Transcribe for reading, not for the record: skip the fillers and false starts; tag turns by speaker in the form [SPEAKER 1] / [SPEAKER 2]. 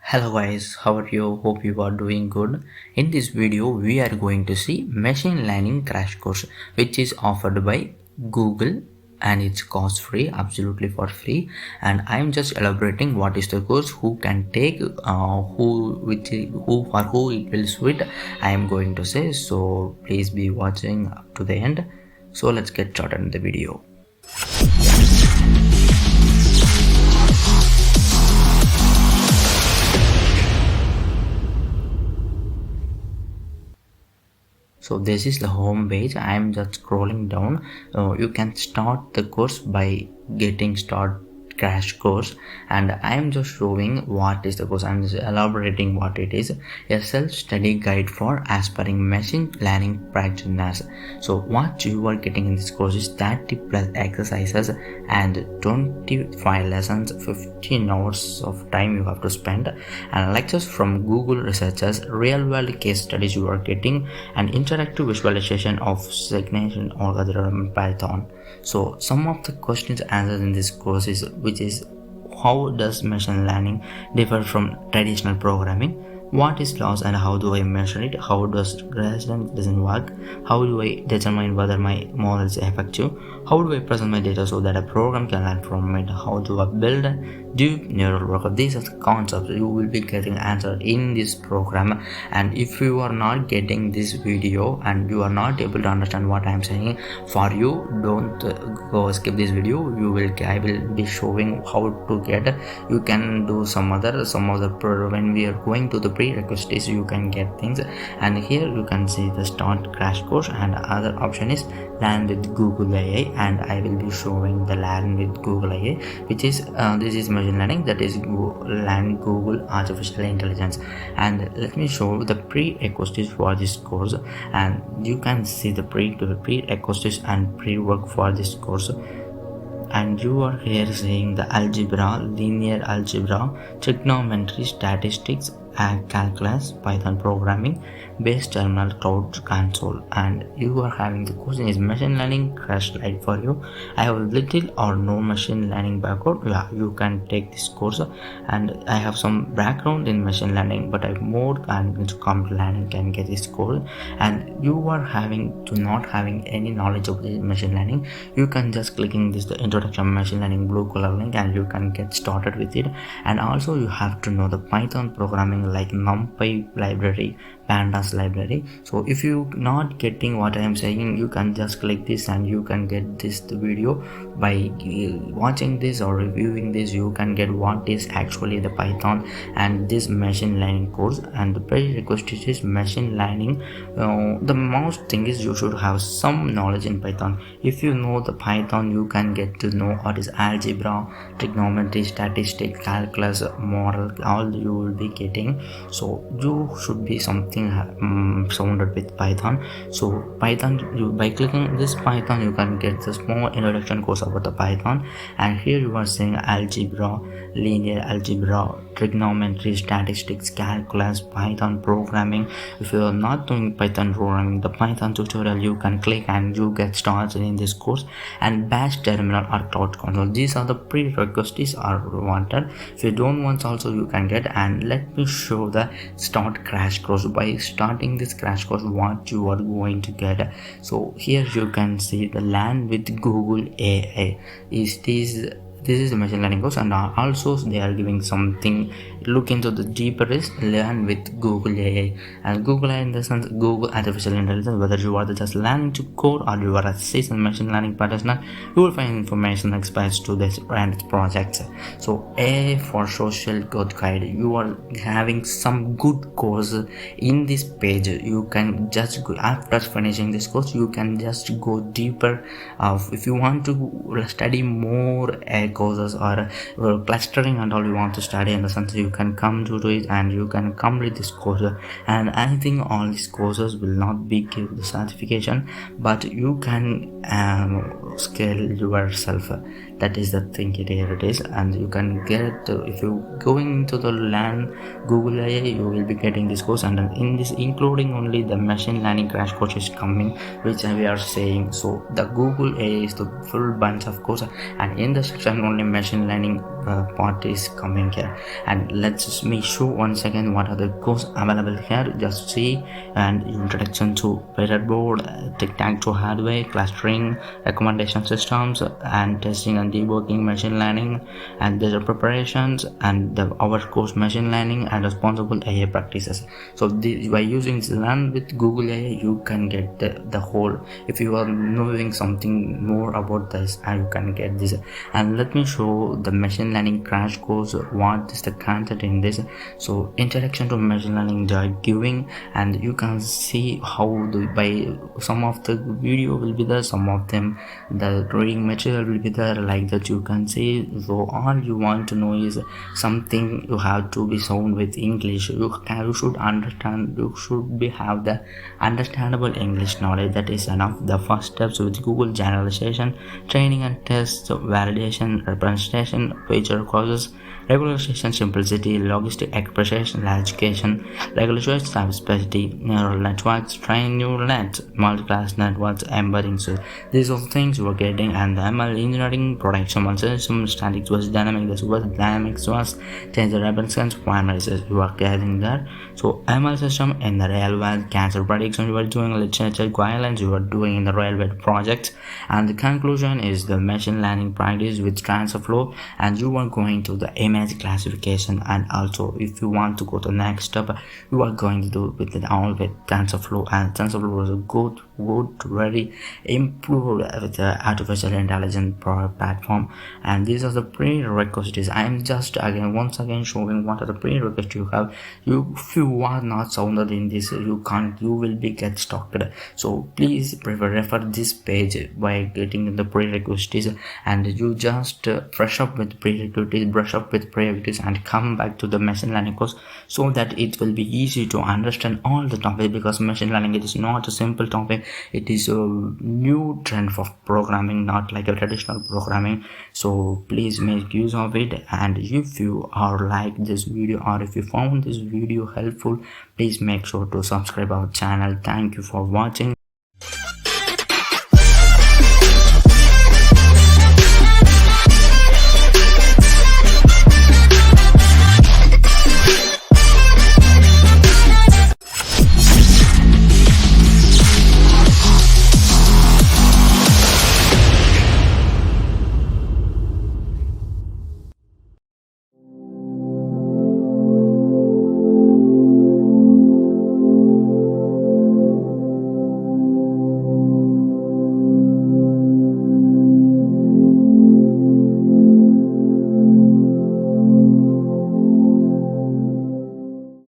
[SPEAKER 1] Hello guys, how are you? Hope you are doing good. In this video, we are going to see machine learning crash course, which is offered by Google and it's cost free, absolutely for free. And I'm just elaborating what is the course, who can take, who for who it will suit. I am going to say so. Please be watching up to the end. So let's get started in the video. So this is the home page. I am just scrolling down. You can start the course by getting start crash course, and I am just showing what is the course. I am just elaborating what it is. A self-study guide for aspiring machine learning practitioners. So what you are getting in this course is 30 plus exercises and 25 lessons, 15 hours of time you have to spend, and lectures from Google researchers, real world case studies you are getting, and interactive visualization of segmentation or other Python. So some of the questions answered in this course is, which is, how does machine learning differ from traditional programming? What is loss and how do I measure it? How does regression doesn't work? How do I determine whether my model is effective? How do I present my data so that a program can learn from it? How do I build a deep neural network? These are the concepts you will be getting answered in this program. And if you are not getting this video and you are not able to understand what I am saying, for you, don't go skip this video. I will be showing how to get. You can do some other when we are going to the prerequisites, you can get things, and here you can see the start crash course, and other option is learn with Google AI, and I will be showing the learn with Google AI, which is this is machine learning, that is learn Google artificial intelligence. And let me show the prerequisites for this course, and you can see the prerequisites and pre-work for this course. And you are here seeing the algebra, linear algebra, trigonometry, statistics, and calculus, Python programming, base terminal, cloud console. And you are having the question is machine learning crash light for you. I have little or no machine learning background. Yeah, you can take this course, and I have some background in machine learning, but I more into computer learning can get this course. And you are not having any knowledge of the machine learning, you can just clicking this the introduction machine learning blue color link, and you can get started with it. And also you have to know the Python programming like NumPy library, pandas library. So if you not getting what I am saying, you can just click this and you can get this the video. By watching this or reviewing this, you can get what is actually the Python and this machine learning course. And the prerequisite is machine learning. The most thing is you should have some knowledge in Python. If you know the Python, you can get to know what is algebra, trigonometry, statistics, calculus, model, all you will be getting. So you should be something surrounded with Python. So Python, by clicking this Python, you can get the small introduction course about the Python. And here you are seeing algebra, linear algebra, trigonometry, statistics, calculus, Python programming. If you are not doing Python programming, the Python tutorial you can click and you get started in this course. And bash terminal or cloud console, these are the prerequisites are wanted. If you don't want also you can get. And let me show the start crash course. By starting this crash course, what you are going to get. So here you can see the learn with Google AI is this is the machine learning course, and also they are giving something look into the deeper is learn with Google AI. And Google AI in the sense Google artificial intelligence, whether you are just learning to code or you are a seasoned machine learning practitioner, you will find information experts to this and its projects. So AI for social good guide, you are having some good course in this page. You can just go after finishing this course, you can just go deeper. If you want to study more courses or clustering and all you want to study in the sense, you can come to it and you can complete this course. And I think all these courses will not be give the certification, but you can scale yourself. That is the thing here it is. And you can get if you going into the land Google AI, you will be getting this course, and in this including only the machine learning crash course is coming, which we are saying. So the Google AI is the full bunch of course, and in the section only machine learning part is coming here. And let's me show once again what are the course available here. Just see, and introduction to breadboard, tic-tac-toe hardware, clustering, recommendation systems, and testing and debugging machine learning, and there's a preparations, and our course machine learning and responsible AI practices. So by using this learn with Google AI, you can get the whole. If you are knowing something more about this, and you can get this. And let me show the machine learning crash course, what is the content in this. So introduction to machine learning they are giving, and you can see how by some of the video will be there, some of them the reading material will be there, like that you can see. So all you want to know is something you have to be sound with English. You should understand, you should be have the understandable English knowledge. That is enough. The first steps with Google generalization, training and test, validation, representation, feature causes, regularization, simplicity, logistic expression, education, regulatory specificity, neural networks, train neural nets, multi-class networks, embedding. So these are things you are getting. And the ML engineering, production one system, static was dynamic, this was dynamics was change the reference parameters you are getting there. So ML system in the real world, cancer prediction you are doing, literature guidelines you are doing in the real world projects. And the conclusion is the machine learning practice with TensorFlow, and you are going to the image classification. And also if you want to go to the next step, you are going to do with it all with TensorFlow. And TensorFlow is a good very improved with the artificial intelligence platform. And these are the prerequisites. I am just once again showing what are the prerequisites you have. If you are not sounded in this, you will be get stuck. So please refer this page by getting the prerequisites, and you just brush up with prerequisites and come back to the machine learning course, so that it will be easy to understand all the topic. Because machine learning, it is not a simple topic, it is a new trend of programming, not like a traditional programming. So please make use of it. And if you are like this video, or if you found this video helpful, please make sure to subscribe our channel. Thank you for watching.